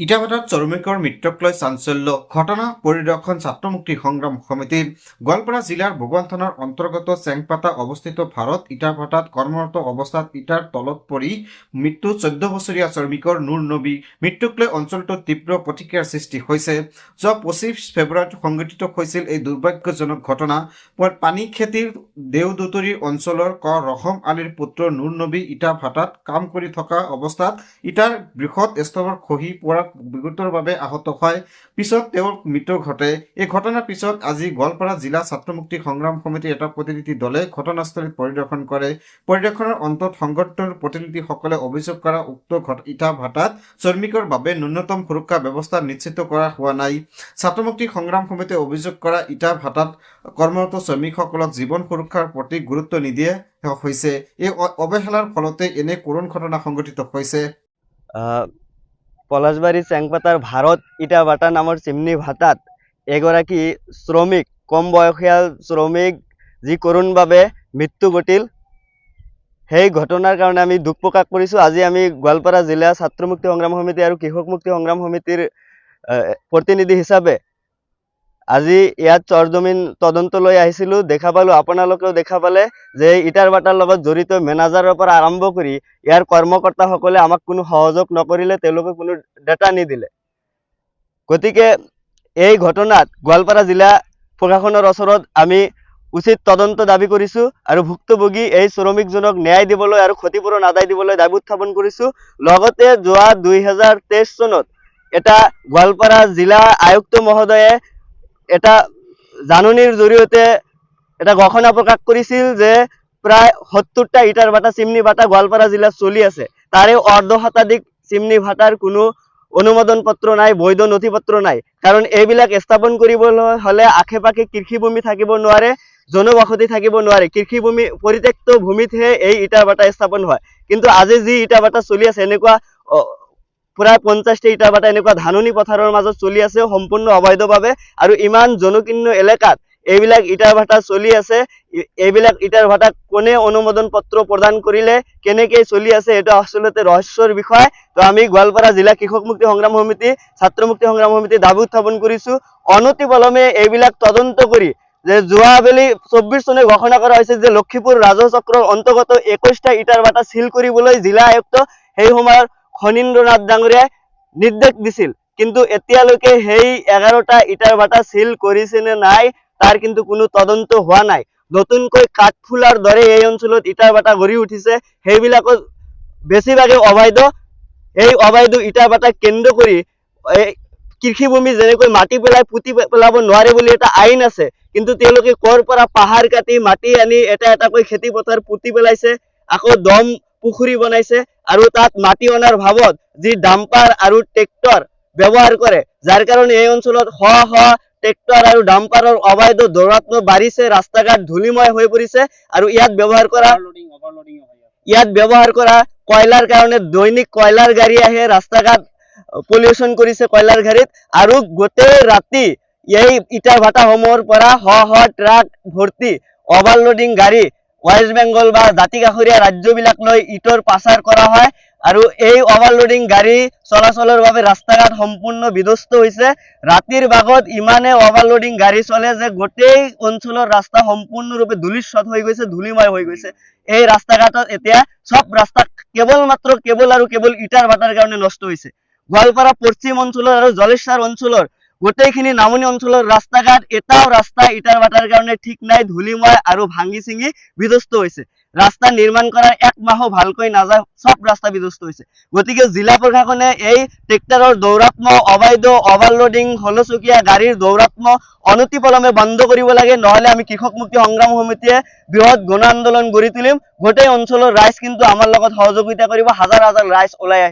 ইটাভাটাত শ্ৰমিকৰ মৃত্যুক লৈ চাঞ্চল্য ঘটনা পৰিদৰ্শন ছাত্ৰ মুক্তি সংগ্ৰাম সমিতিৰ গোৱালপাৰা জিলাৰ ভগৱান থানাৰ অন্তৰ্গত চেংপাতা অৱস্থিত ভাৰত ইটাভাটাত কৰ্মৰত অৱস্থাত ইটাৰ তলত পৰি মৃত্যু 14 বছৰীয়া শ্ৰমিকৰ নুৰ নবী মৃত্যুক লৈ অঞ্চলটোত তীব্ৰ প্ৰতিক্ৰিয়াৰ সৃষ্টি হৈছে। যোৱা 25 ফেব্ৰুৱাৰীত সংঘটিত হৈছিল এই দুৰ্ভাগ্যজনক ঘটনা। পানী খেতিৰ দেওদুতৰি অঞ্চলৰ ৰহম আলীৰ পুত্ৰ নুৰ নবী ইটাভাটাত কাম কৰি থকা অৱস্থাত ইটাৰ বৃহৎ স্তৰৰ খহি পৰা গুৰুতৰভাৱে আহত হয়। পিছত তেওঁৰ মৃত্যু ঘটে। এই ঘটনাৰ পিছত আজি গোৱালপাৰা জিলা ছাত্ৰ মুক্তি সংগ্ৰাম সমিতিৰ এটা প্ৰতিনিধি দলে ঘটনাস্থলীত পৰিদৰ্শন কৰে। পৰিদৰ্শনৰ অন্তত সংগঠনৰ প্ৰতিনিধিসকলে অভিযোগ কৰা উক্ত ইটা ভাটাত শ্ৰমিকৰ বাবে ন্যূনতম সুৰক্ষা ব্যৱস্থা নিশ্চিত কৰা হোৱা নাই। ছাত্ৰ মুক্তি সংগ্ৰাম সমিতিয়ে অভিযোগ কৰা ইটা ভাটাত কৰ্মৰত শ্ৰমিকসকলক জীৱন সুৰক্ষাৰ প্ৰতি গুৰুত্ব নিদিয়ে হৈছে। এই অৱহেলাৰ ফলতে এনে কৰুণ ঘটনা সংঘটিত হৈছে। পলাশবাৰী চেংপাতাৰ ভাৰত ইটা ভাটা নামৰ চিমনি ভাটাত এগৰাকী শ্ৰমিক কম বয়সীয়া শ্ৰমিক যি কৰোণভাৱে মৃত্যু ঘটিল, সেই ঘটনাৰ কাৰণে আমি দুখ প্ৰকাশ কৰিছোঁ। আজি আমি গোৱালপাৰা জিলা ছাত্ৰ মুক্তি সংগ্ৰাম সমিতি আৰু কৃষক মুক্তি সংগ্ৰাম সমিতিৰ প্ৰতিনিধি হিচাপে আজি ইয়াত চৰজমিন তদন্ত লৈ আহিছিলোঁ। দেখা পালোঁ, আপোনালোকেও দেখা পালে যে ইটাৰ ভাটাৰ লগত জড়িত মেনেজাৰৰ পৰা আৰম্ভ কৰি ইয়াৰ কৰ্মকৰ্তাসকলে আমাক কোনো সহযোগ নকৰিলে, তেওঁলোকে কোনো ডাটা নিদিলে। গতিকে এই ঘটনাত গোৱালপাৰা জিলা প্ৰশাসনৰ ওচৰত আমি উচিত তদন্ত দাবী কৰিছোঁ আৰু ভুক্তভোগী এই শ্ৰমিকজনক ন্যায় দিবলৈ আৰু ক্ষতিপূৰণ আদায় দিবলৈ দাবী উত্থাপন কৰিছোঁ। লগতে যোৱা 2023 চনত এটা গোৱালপাৰা জিলা আয়ুক্ত মহোদয়ে এটা জাননীৰ জৰিয়তে এটা ঘোষণা প্ৰকাশ কৰিছিল যে প্ৰায় 70টা ইটাৰ ভাটা চিমনি ভাটা গোৱালপাৰা জিলাত চলি আছে। তাৰে অৰ্ধ শতাধিক চিমনি ভাটাৰ কোনো অনুমোদন পত্ৰ নাই, বৈধ নথি পত্ৰ নাই। কাৰণ এইবিলাক স্থাপন কৰিবলৈ হ'লে আশে পাশে কৃষিভূমি থাকিব নোৱাৰে, জনবসতি থাকিব নোৱাৰে। কৃষিভূমি পৰিত্যক্ত ভূমিতহে এই ইটা ভাটা স্থাপন হয়। কিন্তু আজি যি ইটা ভাটা চলি আছে, এনেকুৱা প্ৰায় 50টা ইটা ভাটা এনেকুৱা ধাননি পথাৰৰ মাজত চলি আছে সম্পূৰ্ণ অবৈধভাৱে। আৰু ইমান জনকীৰ্ণ এলেকাত এইবিলাক ইটাৰ ভাটা চলি আছে। এইবিলাক ইটাৰ ভাটাক কোনে অনুমোদন পত্ৰ প্ৰদান কৰিলে, কেনেকৈ চলি আছে, এটা আচলতে ৰহস্যৰ বিষয়। তো আমি গোৱালপাৰা জিলা কৃষক মুক্তি সংগ্ৰাম সমিতি, ছাত্ৰ মুক্তি সংগ্ৰাম সমিতি দাবী উত্থাপন কৰিছোঁ অনতিপলমে এইবিলাক তদন্ত কৰি যে যোৱাবেলি 24 চনে ঘোষণা কৰা হৈছে যে লক্ষীপুৰ ৰাজহ চক্ৰৰ অন্তৰ্গত 21টা ইটাৰ ভাটা সিল কৰিবলৈ জিলা আয়ুক্ত সেই সময়ৰ খনীন্দ্ৰনাথ ডাঙৰীয়াই নিৰ্দেশ দিছিল। কিন্তু এতিয়ালৈকে সেই 11টা ইটাৰ ভাটা সিল কৰিছে নে নাই তাৰ কিন্তু কোনো তদন্ত হোৱা নাই। নতুনকৈ কাঠফুলাৰ দৰে এই অঞ্চলত ইটাৰ ভাটা গঢ়ি উঠিছে, সেইবিলাকত বেছিভাগে অবৈধ। এই অবৈধ ইটাৰ ভাটাক কেন্দ্ৰ কৰি কৃষিভূমি যেনেকৈ মাটি পেলাই পুতি পেলাব নোৱাৰে বুলি এটা আইন আছে, কিন্তু তেওঁলোকে কৰ পৰা পাহাৰ কাটি মাটি আনি এটা এটাকৈ খেতি পথাৰ পুতি পেলাইছে, আকৌ দম পুখুৰী বনাইছে আৰু তাত মাটি অনাৰ ভাৱত যি ডাম্পাৰ আৰু ট্ৰেক্টৰ ব্যৱহাৰ কৰে, যাৰ কাৰণে এই অঞ্চলত ট্ৰেক্টৰ আৰু ডাম্পাৰৰ অবৈধ দৌৰাত্ম্য বাঢ়িছে, ৰাস্তা ঘাট ধূলিময় হৈ পৰিছে। আৰু ইয়াত ব্যৱহাৰ কৰা কয়লাৰ কাৰণে দৈনিক কয়লাৰ গাড়ী আহে, ৰাস্তা ঘাট পলিউশ্যন কৰিছে কয়লাৰ গাড়ীত। আৰু গোটেই ৰাতি এই ইটাৰ ভাটাসমূহৰ পৰা ট্ৰাক ভৰ্তি অভাৰলোডিং গাড়ী ৱেষ্ট বেংগল বা দাঁতিকাষৰীয়া ৰাজ্যবিলাকলৈ ইটৰ পাচাৰ কৰা হয়। আৰু এই অভাৰলোডিং গাড়ী চলাচলৰ বাবে ৰাস্তা ঘাট সম্পূৰ্ণ বিধ্বস্ত হৈছে। ৰাতিৰ ভাগত ইমানে অভাৰলোডিং গাড়ী চলে যে গোটেই অঞ্চলৰ ৰাস্তা সম্পূৰ্ণৰূপে ধূলিস্বৎ হৈ গৈছে, ধূলিময় হৈ গৈছে। এই ৰাস্তা ঘাটত এতিয়া সব ৰাস্তা কেৱল ইটাৰ ভাটাৰ কাৰণে নষ্ট হৈছে। গোৱালপাৰা পশ্চিম অঞ্চলৰ আৰু জলেশ্বৰ অঞ্চলৰ গোটেইখিনি নামনি অঞ্চলৰ ৰাস্তা ঘাট এটাও ৰাস্তা ইটাৰ ভাটাৰ কাৰণে ঠিক নাই, ধূলিময় আৰু ভাঙি চিঙি বিধ্বস্ত হৈছে। ৰাস্তা নিৰ্মাণ কৰাৰ 1 মাহো ভালকৈ নাযায়, সব ৰাস্তা বিধ্বস্ত হৈছে। গতিকে জিলা প্ৰশাসনে এই ট্ৰেক্টৰৰ দৌৰাত্ম্য, অবৈধ অভাৰলোডিং হলচকীয়া গাড়ীৰ দৌৰাত্ম্য অনতিপলমে বন্ধ কৰিব লাগে, নহলে আমি কৃষক মুক্তি সংগ্ৰাম সমিতিয়ে বৃহৎ গণ আন্দোলন গঢ়ি তুলিম। গোটেই অঞ্চলৰ ৰাইজ কিন্তু আমাৰ লগত সহযোগিতা কৰিব, হাজাৰ হাজাৰ ৰাইজ ওলাই আহিব।